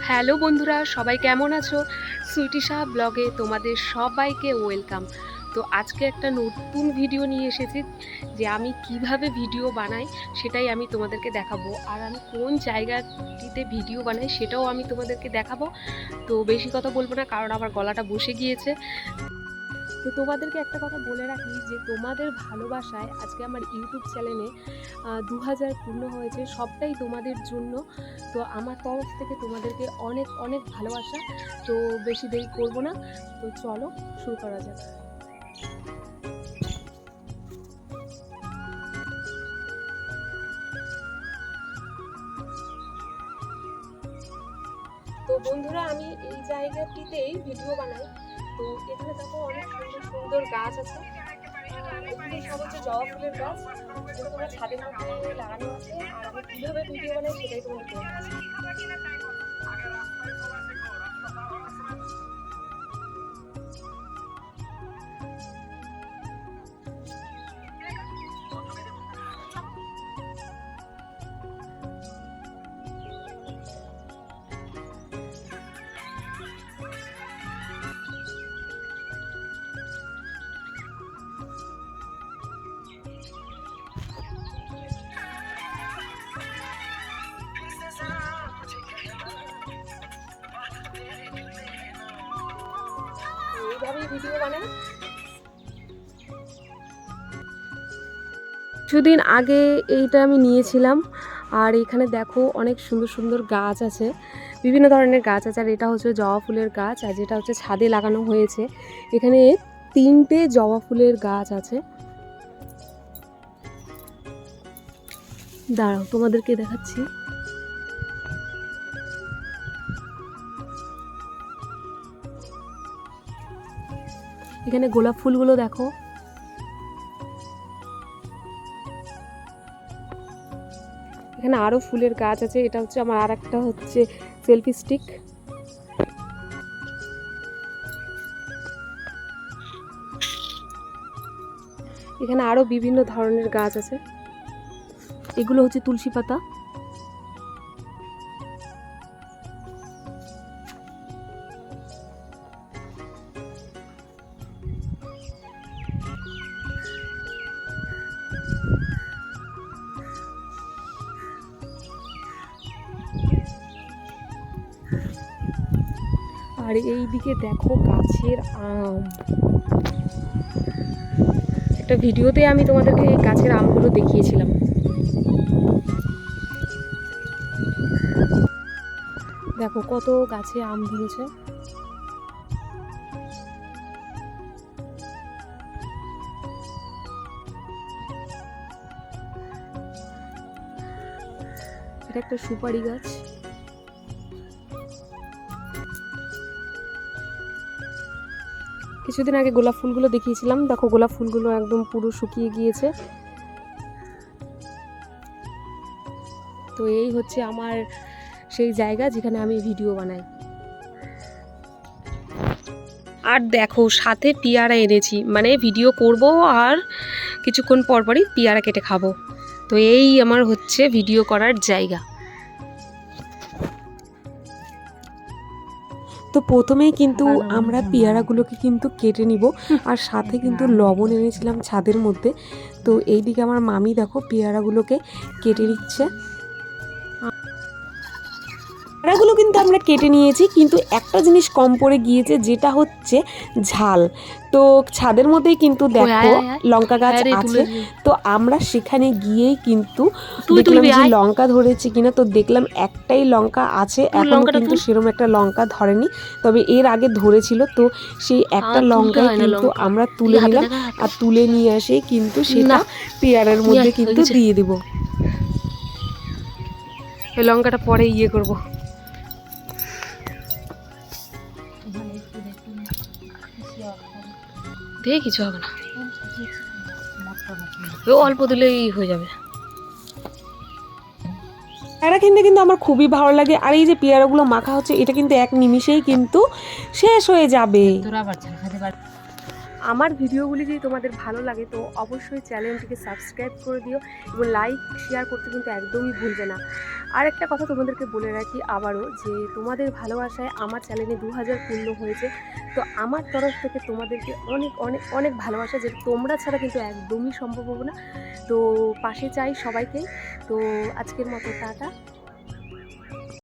Hello বন্ধুরা, সবাই কেমন আছো? সুইটি সাহা ব্লগে তোমাদের সবাইকে ওয়েলকাম। তো আজকে একটা নতুন ভিডিও নিয়ে এসেছি যে আমি কিভাবে ভিডিও বানাই সেটাই আমি তোমাদেরকে দেখাবো, আর আমি কোন জায়গাটিতে ভিডিও বানাই সেটাও আমি তোমাদেরকে দেখাবো। তো বেশি কথা বলবো না, কারণ আমার গলাটা বসে গিয়েছে। তো তোমাদেরকে একটা কথা বলে রাখি যে তোমাদের ভালোবাসায় আজকে আমার ইউটিউব চ্যানেলে 2000 পূর্ণ হয়েছে, সবটাই তোমাদের জন্য। তো আমার তরফ থেকে তোমাদেরকে অনেক অনেক ভালোবাসা। তো বেশি দেরি করব না, তো চলো শুরু করা যাক। তো বন্ধুরা, আমি এই জায়গাটিতেই ভিডিও বানাই। তো এখানে দেখো অনেক সুন্দর সুন্দর গাছ আছে। এগুলো সব হচ্ছে জবা ফুলের গাছ, যেটা তোমরা ছাদের মধ্যে লাগানো আছে। আর আমি কীভাবে ভিডিও বানাই সেটাই তোমাকে দেখাচ্ছি। এইভাবেই ভিডিও বানাই। কিছুদিন আগে এইটা আমি নিয়েছিলাম, আর এখানে দেখো অনেক সুন্দর সুন্দর গাছ আছে, বিভিন্ন ধরনের গাছ আছে। আর এটা হচ্ছে জবা ফুলের গাছ, আর যেটা হচ্ছে ছাদে লাগানো হয়েছে। এখানে 3টে জবা ফুলের গাছ আছে। দাঁড়াও তোমাদেরকে দেখাচ্ছি। এখানে গোলাপ ফুলগুলো দেখো। এখানে আরো ফুলের গাছ আছে। এটা হচ্ছে আমার আর একটা হচ্ছে সেলফি স্টিক। এখানে আরো বিভিন্ন ধরনের গাছ আছে। এগুলো হচ্ছে তুলসী পাতা। আর এই দিকে দেখো গাছের আম। একটা ভিডিওতে আমি তোমাদেরকে এই গাছের আমগুলো দেখিয়েছিলাম। দেখো কত গাছে আম ধরেছে। এটা একটা সুপারি গাছ। কিছুদিন আগে গোলাপ ফুলগুলো দেখিয়েছিলাম, দেখো গোলাপ ফুলগুলো একদম পুরো শুকিয়ে গিয়েছে। তো এই হচ্ছে আমার সেই জায়গা যেখানে আমি ভিডিও বানাই। আর দেখো সাথে পেয়ারা এনেছি, মানে ভিডিও করব আর কিছুক্ষণ পরপরই পেয়ারা কেটে খাবো। তো এই আমার হচ্ছে ভিডিও করার জায়গা। তো প্রথমেই কিন্তু আমরা পেয়ারাগুলোকে কিন্তু কেটে নিব, আর সাথে কিন্তু লবণ এনেছিলাম ছাদের মধ্যে। তো এইদিকে আমার মামি দেখো পেয়ারাগুলোকে কেটে নিচ্ছে। পেয়ারাগুলো কিন্তু আমরা কেটে নিয়েছি, কিন্তু একটা জিনিস কম পড়ে গিয়েছে, যেটা হচ্ছে ঝাল। তো ছাদের মধ্যেই কিন্তু দেখো লঙ্কা গাছ আছে। তো আমরা সেখানে গিয়েই কিন্তু দেখলাম যে লঙ্কা ধরেছে কিনা। তো দেখলাম একটাই লঙ্কা আছে, এখনো কিন্তু সেরকম একটা লঙ্কা ধরেনি, তবে এর আগে ধরেছিল। তো সেই একটা লঙ্কাই কিন্তু আমরা তুলে নিলাম, আর তুলে নিয়ে আসে কিন্তু সেটা পেয়ারার মধ্যে কিন্তু দিয়ে দিব। এই লঙ্কাটা পরে করব। দিয়ে কিছু হবে না, অল্প দিলেই হয়ে যাবে। পেয়ারা কিনতে কিন্তু আমার খুবই ভালো লাগে। আর এই যে পেয়ারাগুলো মাখা হচ্ছে, এটা কিন্তু এক নিমিষেই কিন্তু শেষ হয়ে যাবে। আমার ভিডিওগুলি যদি তোমাদের ভালো লাগে তো অবশ্যই চ্যানেলটিকে সাবস্ক্রাইব করে দিও এবং লাইক শেয়ার করতে কিন্তু একদমই ভুলবে না। আর একটা কথা তোমাদেরকে বলে রাখি আবারও, যে তোমাদের ভালোবাসায় আমার চ্যানেলে 2000 পূর্ণ হয়েছে। তো আমার তরফ থেকে তোমাদেরকে অনেক অনেক অনেক ভালোবাসা, যেটা তোমরা ছাড়া কিন্তু একদমই সম্ভব হবে না। তো পাশে চাই সবাইকেই। তো আজকের মতো টাটা।